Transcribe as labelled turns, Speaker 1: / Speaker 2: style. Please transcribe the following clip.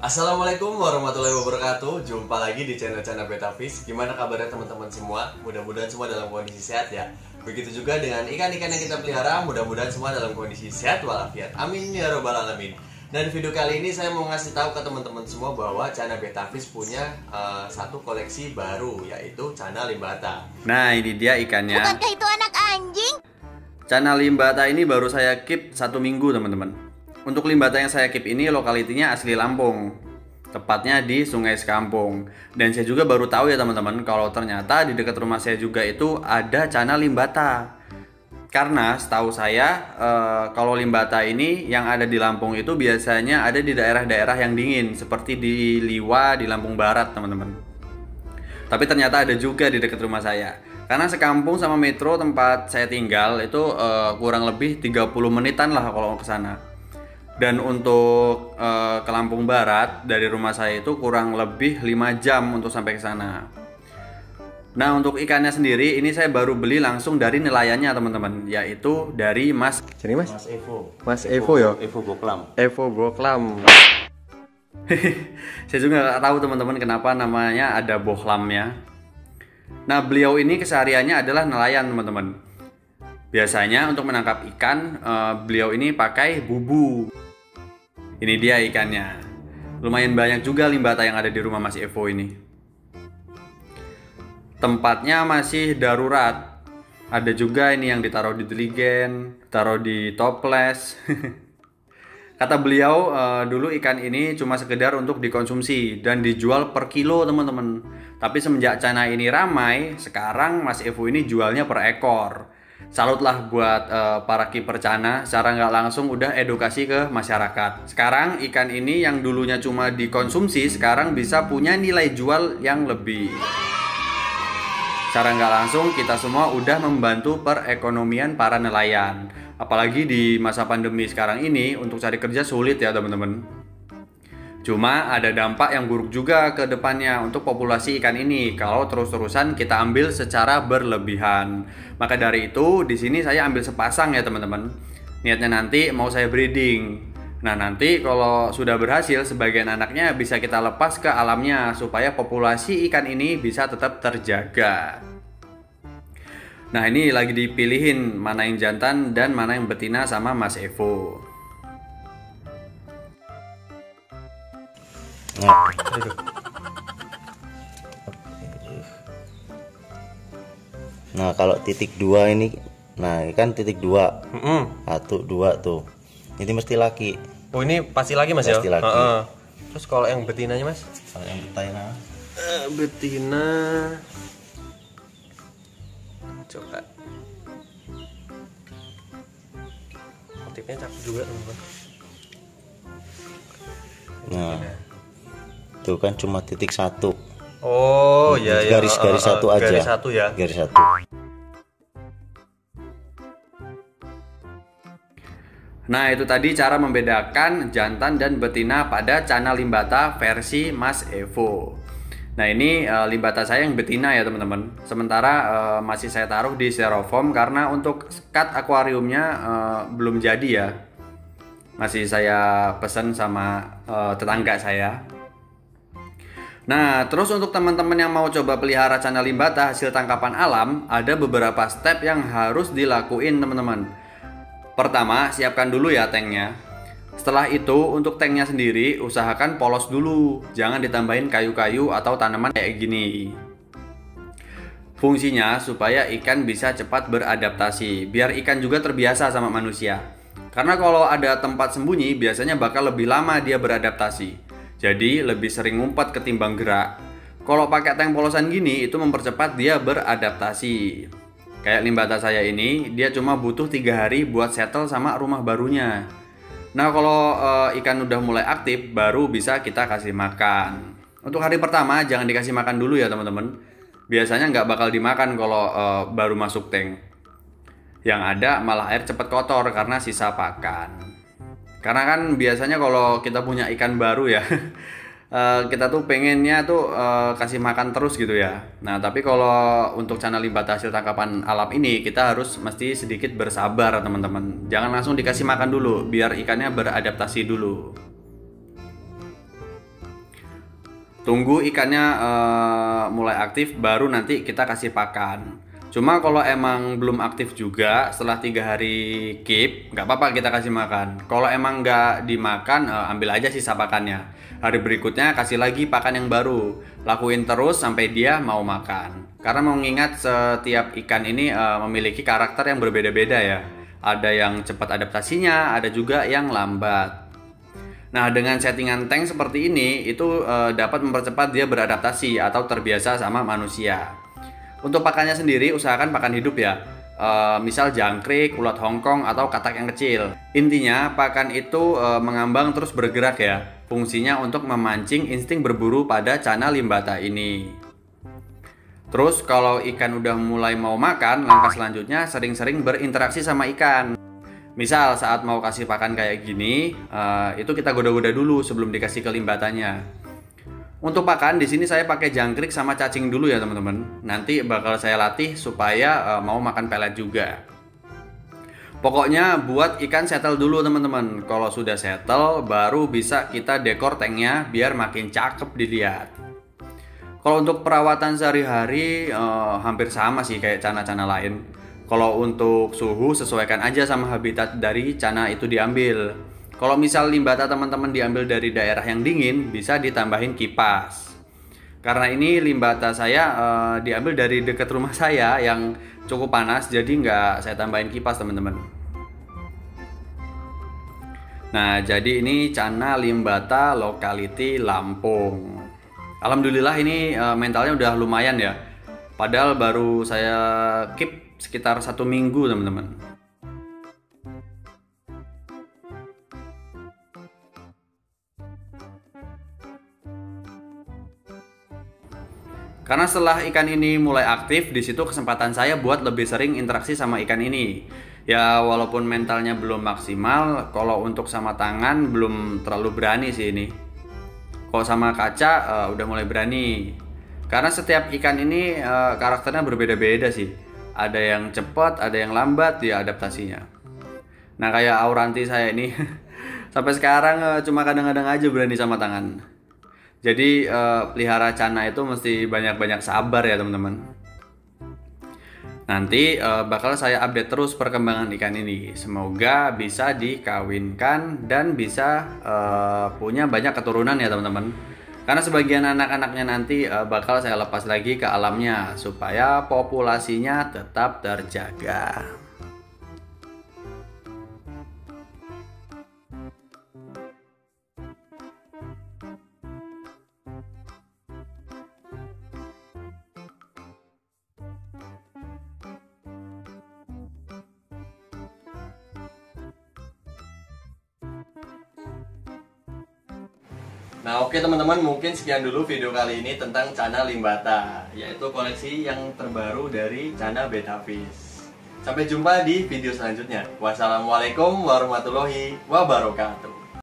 Speaker 1: Assalamualaikum warahmatullahi wabarakatuh. Jumpa lagi di channel Betafish. Gimana kabarnya teman-teman semua? Mudah-mudahan semua dalam kondisi sehat ya. Begitu juga dengan ikan-ikan yang kita pelihara, mudah-mudahan semua dalam kondisi sehat walafiat. Amin ya robbal alamin. Dan video kali ini saya mau ngasih tahu ke teman-teman semua bahwa channel Betafish punya satu koleksi baru, yaitu channel limbata.
Speaker 2: Nah, ini dia ikannya.
Speaker 3: Bukankah itu anak anjing?
Speaker 2: Channel limbata ini baru saya keep 1 minggu teman-teman. Untuk limbata yang saya keep ini lokalitinya asli Lampung, tepatnya di Sungai Sekampung. Dan saya juga baru tahu ya teman-teman, kalau ternyata di dekat rumah saya juga itu ada channel limbata. Karena setahu saya kalau limbata ini yang ada di Lampung itu biasanya ada di daerah-daerah yang dingin, seperti di Liwa, di Lampung Barat teman-teman. Tapi ternyata ada juga di dekat rumah saya. Karena sekampung sama metro tempat saya tinggal itu kurang lebih 30 menitan lah kalau ke sana. Dan untuk ke Lampung Barat dari rumah saya itu kurang lebih 5 jam untuk sampai ke sana. Nah, untuk ikannya sendiri ini saya baru beli langsung dari nelayannya teman-teman, yaitu dari Mas.
Speaker 1: Jadi Mas Evo.
Speaker 2: Mas Evo ya.
Speaker 1: Evo Goklam.
Speaker 2: Evo Goklam. Saya juga nggak tahu teman-teman kenapa namanya ada bohlamnya. Nah, beliau ini kesehariannya adalah nelayan teman-teman. Biasanya untuk menangkap ikan beliau ini pakai bubu. Ini dia ikannya. Lumayan banyak juga limbata yang ada di rumah Mas Evo ini. Tempatnya masih darurat. Ada juga ini yang ditaruh di deligen, taruh di toples. Kata beliau dulu ikan ini cuma sekedar untuk dikonsumsi dan dijual per kilo teman-teman. Tapi semenjak channel ini ramai, sekarang Mas Evo ini jualnya per ekor. Salutlah buat para kiper Cana, secara nggak langsung udah edukasi ke masyarakat. Sekarang ikan ini yang dulunya cuma dikonsumsi, sekarang bisa punya nilai jual yang lebih. Secara nggak langsung kita semua udah membantu perekonomian para nelayan. Apalagi di masa pandemi sekarang ini, untuk cari kerja sulit ya teman-teman. Cuma ada dampak yang buruk juga ke depannya untuk populasi ikan ini kalau terus-terusan kita ambil secara berlebihan. Maka dari itu di sini saya ambil sepasang ya teman-teman. Niatnya nanti mau saya breeding. Nah, nanti kalau sudah berhasil sebagian anaknya bisa kita lepas ke alamnya supaya populasi ikan ini bisa tetap terjaga. Nah, ini lagi dipilihin mana yang jantan dan mana yang betina sama Mas Evo.
Speaker 4: Nah, kalau titik 2 ini, nah ini kan titik 2, 1, 2 tuh. Ini mesti laki.
Speaker 1: Oh, ini pasti lagi Mas
Speaker 4: Pasti
Speaker 1: ya?
Speaker 4: laki.
Speaker 1: Terus kalau yang betinanya Mas?
Speaker 4: Kalau yang betina,
Speaker 1: Betina. Coba. Motifnya cakep juga teman-teman.
Speaker 4: nah tuh kan cuma titik 1.
Speaker 1: Oh iya ya.
Speaker 4: Garis-garis satu aja.
Speaker 1: Garis satu ya.
Speaker 4: Garis 1.
Speaker 2: Nah, itu tadi cara membedakan jantan dan betina pada channel limbata versi Mas Evo. Nah, ini limbata saya yang betina ya teman-teman. Sementara masih saya taruh di styrofoam karena untuk cut akuariumnya belum jadi ya. Masih saya pesan sama tetangga saya. Nah, terus untuk teman-teman yang mau coba pelihara channel limbata hasil tangkapan alam, ada beberapa step yang harus dilakuin teman-teman. Pertama, siapkan dulu ya tanknya. Setelah itu, untuk tanknya sendiri, usahakan polos dulu. Jangan ditambahin kayu-kayu atau tanaman kayak gini. Fungsinya supaya ikan bisa cepat beradaptasi, biar ikan juga terbiasa sama manusia. Karena kalau ada tempat sembunyi, biasanya bakal lebih lama dia beradaptasi. Jadi lebih sering ngumpet ketimbang gerak. Kalau pakai tank polosan gini, itu mempercepat dia beradaptasi. Kayak limbata saya ini, dia cuma butuh 3 hari buat settle sama rumah barunya. Nah, kalau ikan udah mulai aktif, baru bisa kita kasih makan. Untuk hari pertama, jangan dikasih makan dulu ya teman-teman. Biasanya nggak bakal dimakan kalau baru masuk tank. Yang ada malah air cepet kotor karena sisa pakan. Karena kan biasanya kalau kita punya ikan baru ya, kita tuh pengennya tuh kasih makan terus gitu ya. Nah, tapi kalau untuk channel limbata hasil tangkapan alam ini kita harus mesti sedikit bersabar teman-teman. Jangan langsung dikasih makan dulu, biar ikannya beradaptasi dulu. Tunggu ikannya mulai aktif baru nanti kita kasih pakan. Cuma kalau emang belum aktif juga setelah 3 hari keep, nggak apa-apa kita kasih makan. Kalau emang nggak dimakan, ambil aja sisa pakannya. Hari berikutnya kasih lagi pakan yang baru. Lakuin terus sampai dia mau makan. Karena mengingat setiap ikan ini memiliki karakter yang berbeda-beda ya. Ada yang cepat adaptasinya, ada juga yang lambat. Nah, dengan settingan tank seperti ini itu dapat mempercepat dia beradaptasi atau terbiasa sama manusia. Untuk pakannya sendiri usahakan pakan hidup ya. Misal jangkrik, ulat hongkong atau katak yang kecil. Intinya pakan itu mengambang terus bergerak ya. Fungsinya untuk memancing insting berburu pada cana limbata ini. Terus kalau ikan udah mulai mau makan, langkah selanjutnya sering-sering berinteraksi sama ikan. Misal saat mau kasih pakan kayak gini, itu kita goda-goda dulu sebelum dikasih ke limbatannya. Untuk pakan di sini saya pakai jangkrik sama cacing dulu ya teman-teman. Nanti bakal saya latih supaya mau makan pelet juga. Pokoknya buat ikan settle dulu teman-teman. Kalau sudah settle, baru bisa kita dekor tanknya biar makin cakep dilihat. Kalau untuk perawatan sehari-hari hampir sama sih kayak cana-cana lain. Kalau untuk suhu sesuaikan aja sama habitat dari cana itu diambil. Kalau misal limbata teman-teman diambil dari daerah yang dingin, bisa ditambahin kipas. Karena ini limbata saya diambil dari dekat rumah saya yang cukup panas, jadi nggak saya tambahin kipas teman-teman. Nah, jadi ini cana limbata lokality Lampung. Alhamdulillah ini mentalnya udah lumayan ya. Padahal baru saya keep sekitar 1 minggu teman-teman. Karena setelah ikan ini mulai aktif, di situ kesempatan saya buat lebih sering interaksi sama ikan ini. Ya walaupun mentalnya belum maksimal, kalau untuk sama tangan belum terlalu berani sih ini. Kalau sama kaca udah mulai berani. Karena setiap ikan ini karakternya berbeda-beda sih. Ada yang cepat, ada yang lambat dia adaptasinya. Nah kayak Auranti saya ini sampai sekarang cuma kadang-kadang aja berani sama tangan. Jadi pelihara cana itu mesti banyak-banyak sabar ya teman-teman. Nanti bakal saya update terus perkembangan ikan ini. Semoga bisa dikawinkan dan bisa punya banyak keturunan ya teman-teman. Karena sebagian anak-anaknya nanti bakal saya lepas lagi ke alamnya supaya populasinya tetap terjaga.
Speaker 1: Nah oke teman-teman, mungkin sekian dulu video kali ini tentang cana limbata, yaitu koleksi yang terbaru dari cana Betafish. Sampai jumpa di video selanjutnya. Wassalamualaikum warahmatullahi wabarakatuh.